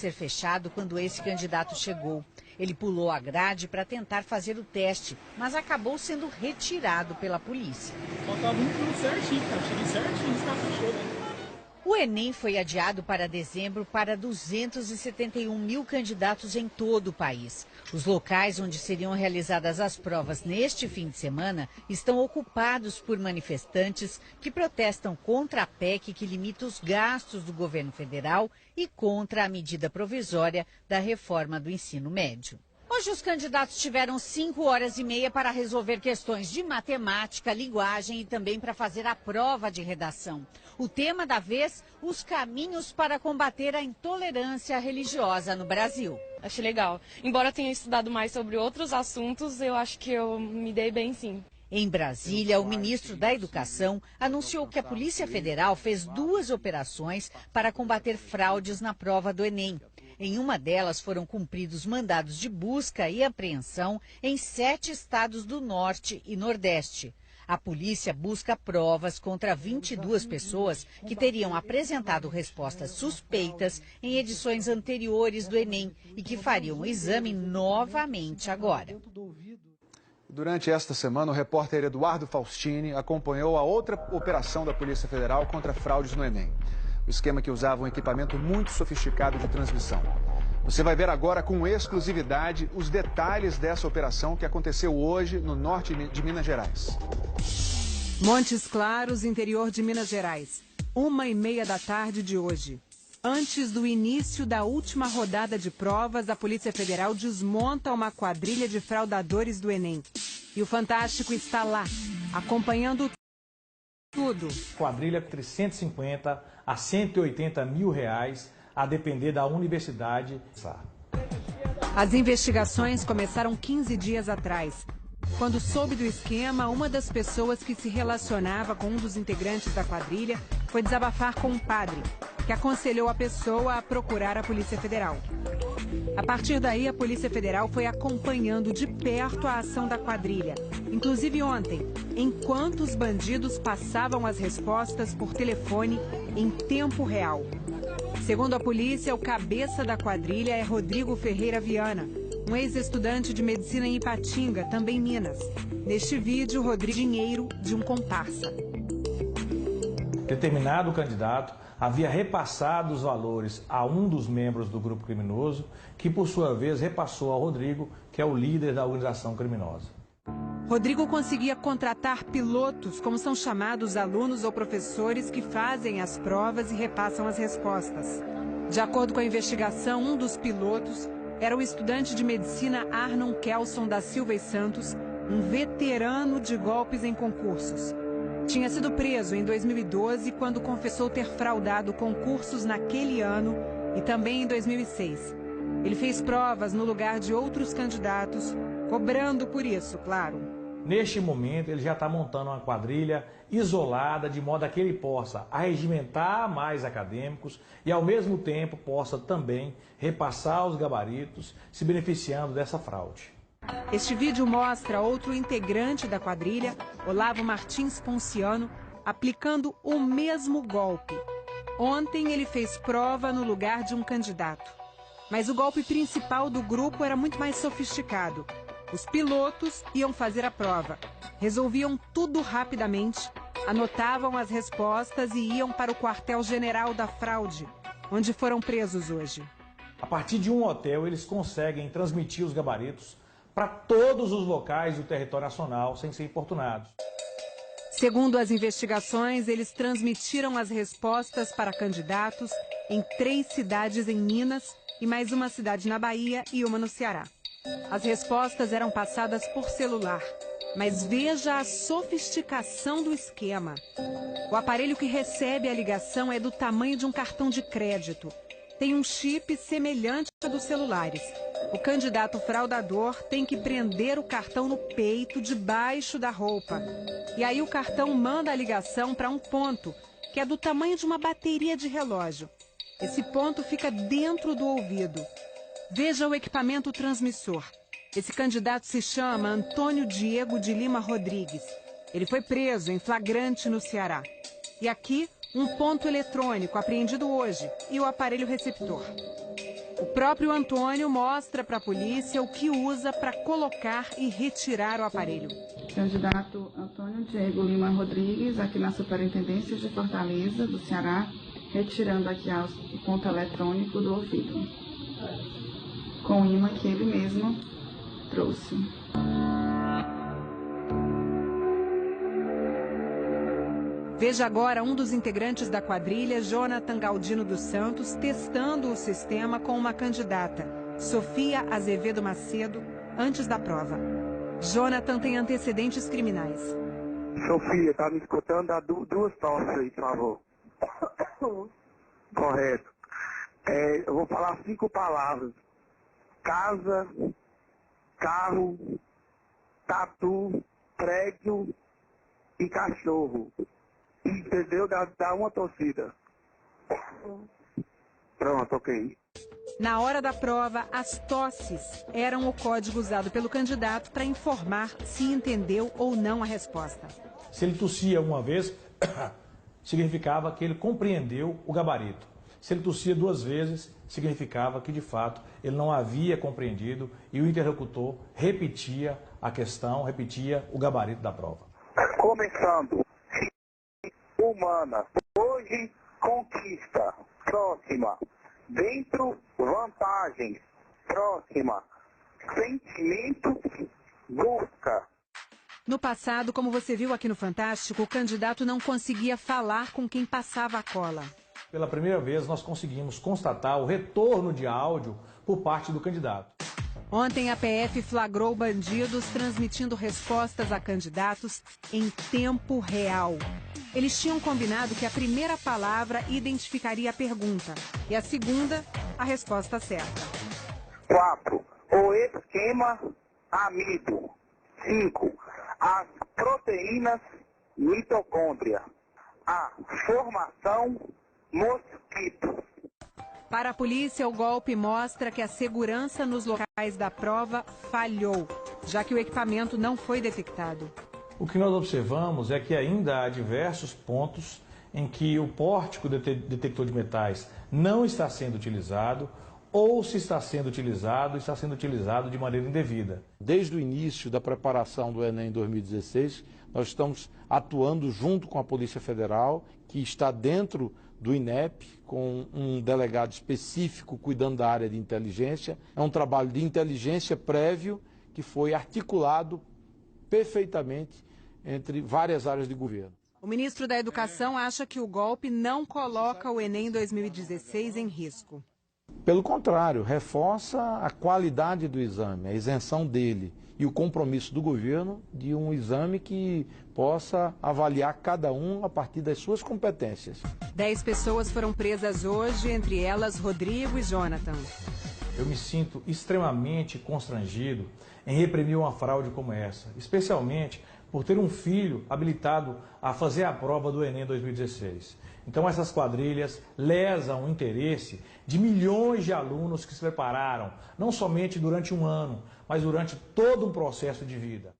ser fechado quando esse candidato chegou. Ele pulou a grade para tentar fazer o teste, mas acabou sendo retirado pela polícia. Faltava tudo certinho, cara. Cheguei certinho, está fechou, né? O Enem foi adiado para dezembro para 271 mil candidatos em todo o país. Os locais onde seriam realizadas as provas neste fim de semana estão ocupados por manifestantes que protestam contra a PEC que limita os gastos do governo federal e contra a medida provisória da reforma do ensino médio. Hoje os candidatos tiveram 5 horas e meia para resolver questões de matemática, linguagem e também para fazer a prova de redação. O tema da vez, os caminhos para combater a intolerância religiosa no Brasil. Achei legal. Embora eu tenha estudado mais sobre outros assuntos, eu acho que eu me dei bem, sim. Em Brasília, o ministro da Educação anunciou que a Polícia Federal fez 2 operações para combater fraudes na prova do Enem. Em uma delas foram cumpridos mandados de busca e apreensão em 7 estados do Norte e Nordeste. A polícia busca provas contra 22 pessoas que teriam apresentado respostas suspeitas em edições anteriores do Enem e que fariam o exame novamente agora. Durante esta semana, o repórter Eduardo Faustini acompanhou a outra operação da Polícia Federal contra fraudes no Enem. O esquema que usava um equipamento muito sofisticado de transmissão. Você vai ver agora com exclusividade os detalhes dessa operação que aconteceu hoje no norte de Minas Gerais. Montes Claros, interior de Minas Gerais. 1h30 da tarde de hoje. Antes do início da última rodada de provas, a Polícia Federal desmonta uma quadrilha de fraudadores do Enem. E o Fantástico está lá, acompanhando tudo. Quadrilha entre 150 a 180 mil reais, a depender da universidade. As investigações começaram 15 dias atrás. Quando soube do esquema, uma das pessoas que se relacionava com um dos integrantes da quadrilha foi desabafar com um padre, que aconselhou a pessoa a procurar a Polícia Federal. A partir daí, a Polícia Federal foi acompanhando de perto a ação da quadrilha. Inclusive ontem, enquanto os bandidos passavam as respostas por telefone em tempo real. Segundo a polícia, o cabeça da quadrilha é Rodrigo Ferreira Viana, um ex-estudante de medicina em Ipatinga, também Minas. Neste vídeo, Rodrigo dinheiro de um comparsa. Determinado candidato havia repassado os valores a um dos membros do grupo criminoso, que por sua vez repassou ao Rodrigo, que é o líder da organização criminosa. Rodrigo conseguia contratar pilotos, como são chamados alunos ou professores que fazem as provas e repassam as respostas. De acordo com a investigação, um dos pilotos era o estudante de medicina Arnon Kelson da Silva e Santos, um veterano de golpes em concursos. Tinha sido preso em 2012, quando confessou ter fraudado concursos naquele ano e também em 2006. Ele fez provas no lugar de outros candidatos, cobrando por isso, claro. Neste momento, ele já está montando uma quadrilha isolada, de modo a que ele possa arregimentar mais acadêmicos e, ao mesmo tempo, possa também repassar os gabaritos, se beneficiando dessa fraude. Este vídeo mostra outro integrante da quadrilha, Olavo Martins Ponciano, aplicando o mesmo golpe. Ontem ele fez prova no lugar de um candidato. Mas o golpe principal do grupo era muito mais sofisticado. Os pilotos iam fazer a prova, resolviam tudo rapidamente, anotavam as respostas e iam para o quartel-general da fraude, onde foram presos hoje. A partir de um hotel, eles conseguem transmitir os gabaritos para todos os locais do território nacional, sem ser importunados. Segundo as investigações, eles transmitiram as respostas para candidatos em 3 cidades em Minas e mais uma cidade na Bahia e uma no Ceará. As respostas eram passadas por celular, mas veja a sofisticação do esquema. O aparelho que recebe a ligação é do tamanho de um cartão de crédito. Tem um chip semelhante ao dos celulares. O candidato fraudador tem que prender o cartão no peito, debaixo da roupa. E aí o cartão manda a ligação para um ponto, que é do tamanho de uma bateria de relógio. Esse ponto fica dentro do ouvido. Veja o equipamento transmissor. Esse candidato se chama Antônio Diego de Lima Rodrigues. Ele foi preso em flagrante no Ceará. E aqui, um ponto eletrônico apreendido hoje e o aparelho receptor. O próprio Antônio mostra para a polícia o que usa para colocar e retirar o aparelho. Candidato Antônio Diego Lima Rodrigues, aqui na Superintendência de Fortaleza, do Ceará, retirando aqui o ponto eletrônico do ouvido, com o imã que ele mesmo trouxe. Veja agora um dos integrantes da quadrilha, Jonathan Galdino dos Santos, testando o sistema com uma candidata, Sofia Azevedo Macedo, antes da prova. Jonathan tem antecedentes criminais. Sofia, tá me escutando? Dá duas tosses aí, por favor. Correto. Eu vou falar 5 palavras. Casa, carro, tatu, prédio e cachorro. Entendeu? Dá uma torcida. Pronto, ok. Na hora da prova, as tosses eram o código usado pelo candidato para informar se entendeu ou não a resposta. Se ele tossia uma vez, significava que ele compreendeu o gabarito. Se ele tossia 2 vezes, significava que, de fato, ele não havia compreendido e o interlocutor repetia a questão, repetia o gabarito da prova. Começando. Humana. Hoje, conquista. Próxima. Dentro, vantagens. Próxima. Sentimentos, busca. No passado, como você viu aqui no Fantástico, o candidato não conseguia falar com quem passava a cola. Pela primeira vez, nós conseguimos constatar o retorno de áudio por parte do candidato. Ontem, a PF flagrou bandidos transmitindo respostas a candidatos em tempo real. Eles tinham combinado que a primeira palavra identificaria a pergunta e a segunda, a resposta certa. 4. O esquema amido. 5. As proteínas mitocôndria. A formação mosquitos. Para a polícia, o golpe mostra que a segurança nos locais da prova falhou, já que o equipamento não foi detectado. O que nós observamos é que ainda há diversos pontos em que o pórtico detector de metais não está sendo utilizado, ou se está sendo utilizado de maneira indevida. Desde o início da preparação do Enem 2016, nós estamos atuando junto com a Polícia Federal, que está dentro do INEP, com um delegado específico cuidando da área de inteligência. É um trabalho de inteligência prévio que foi articulado perfeitamente entre várias áreas de governo. O ministro da Educação acha que o golpe não coloca o Enem 2016 em risco. Pelo contrário, reforça a qualidade do exame, a isenção dele e o compromisso do governo de um exame que possa avaliar cada um a partir das suas competências. 10 pessoas foram presas hoje, entre elas Rodrigo e Jonathan. Eu me sinto extremamente constrangido em reprimir uma fraude como essa, especialmente por ter um filho habilitado a fazer a prova do Enem 2016. Então essas quadrilhas lesam o interesse de milhões de alunos que se prepararam, não somente durante um ano, mas durante todo um processo de vida.